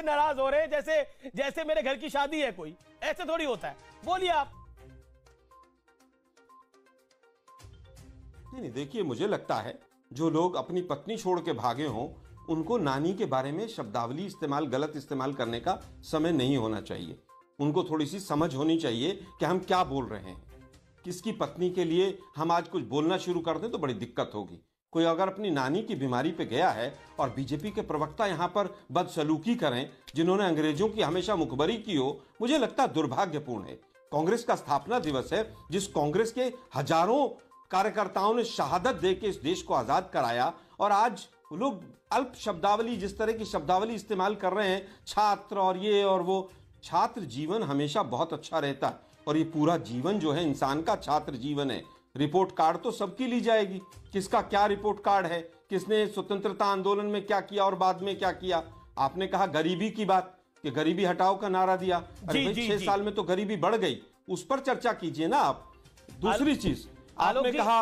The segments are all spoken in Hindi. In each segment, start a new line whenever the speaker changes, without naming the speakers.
नाराज हो रहे हैं जैसे जैसे मेरे घर की शादी है कोई, ऐसे थोड़ी होता है। बोलिए आप।
नहीं, देखिए, मुझे लगता है जो लोग अपनी पत्नी छोड़ के भागे हों उनको नानी के बारे में शब्दावली गलत इस्तेमाल करने का समय नहीं होना चाहिए। उनको थोड़ी सी समझ होनी चाहिए कि हम क्या बोल रहे हैं। किसकी पत्नी के लिए हम आज कुछ बोलना शुरू कर दें तो बड़ी दिक्कत होगी। कोई अगर अपनी नानी की बीमारी पे गया है और बीजेपी के प्रवक्ता यहां पर बदसलूकी करें, जिन्होंने अंग्रेजों की हमेशा मुखबरी की हो, मुझे लगता है दुर्भाग्यपूर्ण है। कांग्रेस का स्थापना दिवस है, जिस कांग्रेस के हजारों कार्यकर्ताओं ने शहादत दे के इस देश को आजाद कराया, और आज लोग अल्प शब्दावली, जिस तरह की शब्दावली इस्तेमाल कर रहे हैं, छात्र और ये और वो। छात्र जीवन हमेशा बहुत अच्छा रहता है, और ये पूरा जीवन जो है इंसान का छात्र जीवन है। रिपोर्ट कार्ड तो सबकी ली जाएगी, किसका क्या रिपोर्ट कार्ड है, किसने स्वतंत्रता आंदोलन में क्या किया और बाद में क्या किया। आपने कहा गरीबी की बात, कि गरीबी हटाओ का नारा दिया। अरे भाई 6 साल में तो गरीबी बढ़ गई, उस पर चर्चा कीजिए ना आप। दूसरी चीज आपने कहा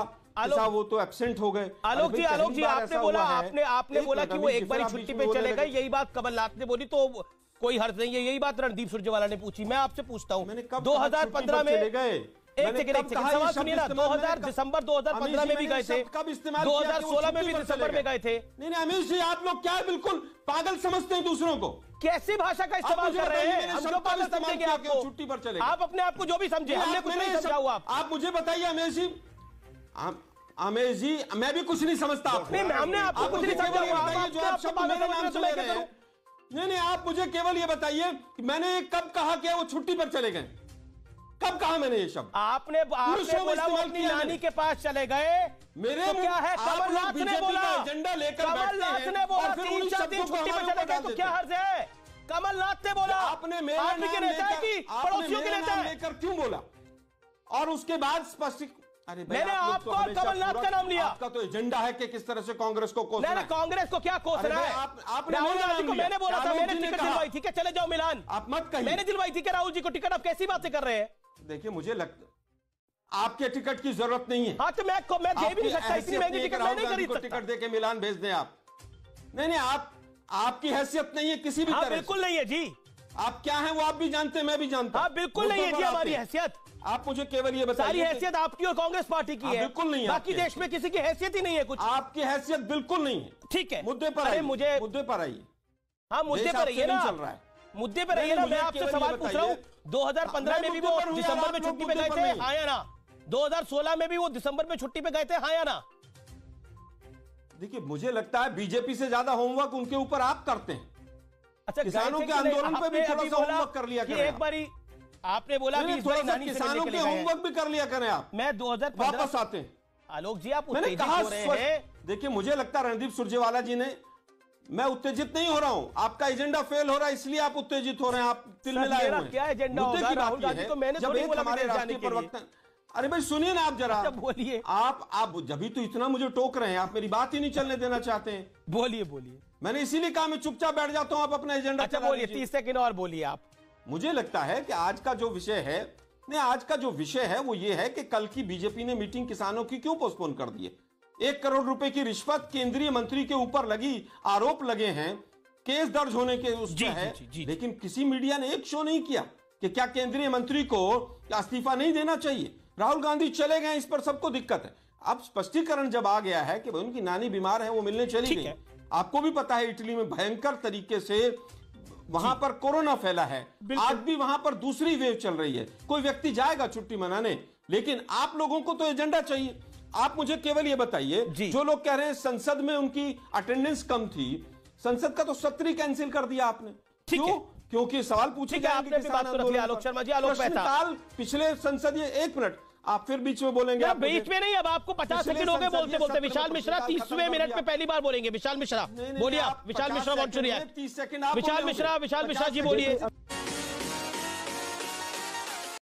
वो तो एब्सेंट हो गए।
आलोक जी आपने बोला कि वो एक बार छुट्टी पे चले गए, यही बात कमलनाथ ने बोली, तो कोई हर्ज नहीं है। यही बात रणदीप सुरजेवाला ने पूछी। मैं आपसे पूछता हूँ, 2015 में एक सेकंड सवाल सुनिए ना, 2000 दिसंबर 2015 में भी गए थे, 2016 में भी दिसंबर में गए थे।
नहीं अमीश जी, आप लोग क्या बिल्कुल पागल समझते हैं दूसरों को?
कैसी भाषा का इस्तेमाल कर रहे हैं? हम जो पागल समझेंगे आपको,
छुट्टी पर चले
आप अपने आप को जो भी समझे, हमने कुछ नहीं समझा हुआ।
आप मुझे बताइए अमीश जी, मैं भी कुछ नहीं समझता।
हमने आपको कुछ नहीं समझा हुआ, जो आप शब्द मेरे नाम से ले रहे हैं।
नहीं, आप मुझे केवल ये बताइए कि मैंने कब कहा कि वो छुट्टी पर चले गए? कब कहा मैंने ये शब्द?
आपने बोला वो अपनी नानी के पास चले गए।
मेरे
तो क्या है, कमलनाथ ने बोला,
एजेंडा लेकर
कमलनाथ ने बोला 3-4 दिन छुट्टी पर चले गए, तो क्या हर्ज है? कमलनाथ ने बोला।
आपने मेरे नाम लेकर क्यों बोला? और उसके बाद स्पष्ट, अरे
मैंने आपको और कमलनाथ का नाम लिया।
आपका तो एजेंडा है कि किस तरह से कांग्रेस को कोसना है।
कांग्रेस को क्या कोसना है? राहुल गांधी को मैंने बोला था, मैंने टिकट दिलवाई थी, चले जाओ मिलान।
आप मत कहिए,
मैंने दिलवाई थी राहुल जी को टिकट। आप कैसी बातें कर रहे हैं?
देखिए, मुझे लगता आपके टिकट की जरूरत नहीं है।
हाँ, तो मैं दे भी नहीं सकता, इतनी महंगी टिकट मैं नहीं खरीद सकता।
टिकट देके मिलान भेज दें आप? नहीं, आपकी हैसियत नहीं है किसी भी तरह।
बिल्कुल नहीं है जी।
आप क्या हैं वो आप भी जानते हैं, मैं भी जानता हूं।
बिल्कुल नहीं है जी हमारी हैसियत।
आप मुझे केवल ये बताइए,
सारी हैसियत आपकी और कांग्रेस पार्टी की है।
बिल्कुल नहीं है।
बाकी देश में किसी की हैसियत ही नहीं है कुछ।
आपकी हैसियत बिल्कुल नहीं है।
ठीक है,
मुद्दे पर आइए। मुद्दे पर आइए।
हाँ, मुद्दे पर रहिए ना,
चल रहा है
मुद्दे पर रहिए ना। मैं आपसे सवाल पूछ रहा हूँ, 2015 में भी वो दिसंबर में छुट्टी पे गए थे, हाँ या ना? 2016 में भी वो दिसंबर में छुट्टी पे गए थे, हाँ या ना?
देखिए, मुझे लगता है बीजेपी से ज्यादा होमवर्क उनके ऊपर आप करते हैं।
अच्छा,
किसानों के आंदोलन पे भी थोड़ा सा होमवर्क कर लिया करें।
एक बारी आपने बोला कि इस बारी नानी से
किसानों के होमवर्क भी कर लिया करें आप।
मैं 2015
वापस आते हैं।
आलोक जी, आप उत्तेजित हो रहे हैं।
देखिए, मुझे लगता है रणदीप सुरजेवाला जी ने, मैं उत्तेजित नहीं हो रहा हूं, आपका एजेंडा फेल हो रहा है इसलिए आप उत्तेजित हो रहे हैं। आप तिल मिलाए हुए हैं।
क्या एजेंडा होगा? राहुल गांधी को मैंने थोड़ी बोला
हमारे राष्ट्रीय प्रवक्ता। अरे भाई सुनिए ना आप जरा,
बोलिए।
आप जब भी तो इतना मुझे टोक रहे हैं, आप मेरी बात ही नहीं चलने देना चाहते हैं।
बोलिए।
मैंने इसीलिए कहा मैं चुपचाप बैठ जाता हूं, आप अपना एजेंडा।
अच्छा बोलिए, 30 सेकंड और बोलिए आप।
मुझे लगता है कि आज का जो विषय है वो ये है कि कल की बीजेपी ने मीटिंग किसानों की क्यों पोस्टपोन कर दी है। 1 करोड़ रुपए की रिश्वत केंद्रीय मंत्री के ऊपर लगी, आरोप लगे हैं, केस दर्ज होने के उसमें है, लेकिन किसी मीडिया ने एक शो नहीं किया कि क्या केंद्रीय मंत्री को इस्तीफा नहीं देना चाहिए। राहुल गांधी चले गए, इस पर सबको दिक्कत है। अब स्पष्टीकरण जब आ गया है कि उनकी नानी बीमार है, वो मिलने चली गई। आपको भी पता है इटली में भयंकर तरीके से वहां पर कोरोना फैला है, आज भी वहां पर दूसरी वेव चल रही है। कोई व्यक्ति जाएगा छुट्टी मनाने, लेकिन आप लोगों को तो एजेंडा चाहिए। आप मुझे केवल ये बताइए, जो लोग कह रहे हैं संसद में उनकी अटेंडेंस कम थी, संसद का तो सत्र ही कैंसिल कर दिया आपने। क्यों? क्योंकि सवाल पूछे जाएंगे किसान आंदोलन।
आलोक शर्मा जी, आलोक
प्रश्नकाल पिछले संसदीय 1 मिनट आप फिर बीच में बोलेंगे।
आप बीच में नहीं, अब आपको 50 सेकंड हो गए बोलते। विशाल मिश्रा 30वें मिनट में पहली बार बोलेंगे। विशाल मिश्रा बोलिए आप। Vishal Mishra want to react.
30 second आप।
विशाल मिश्रा जी बोलिए।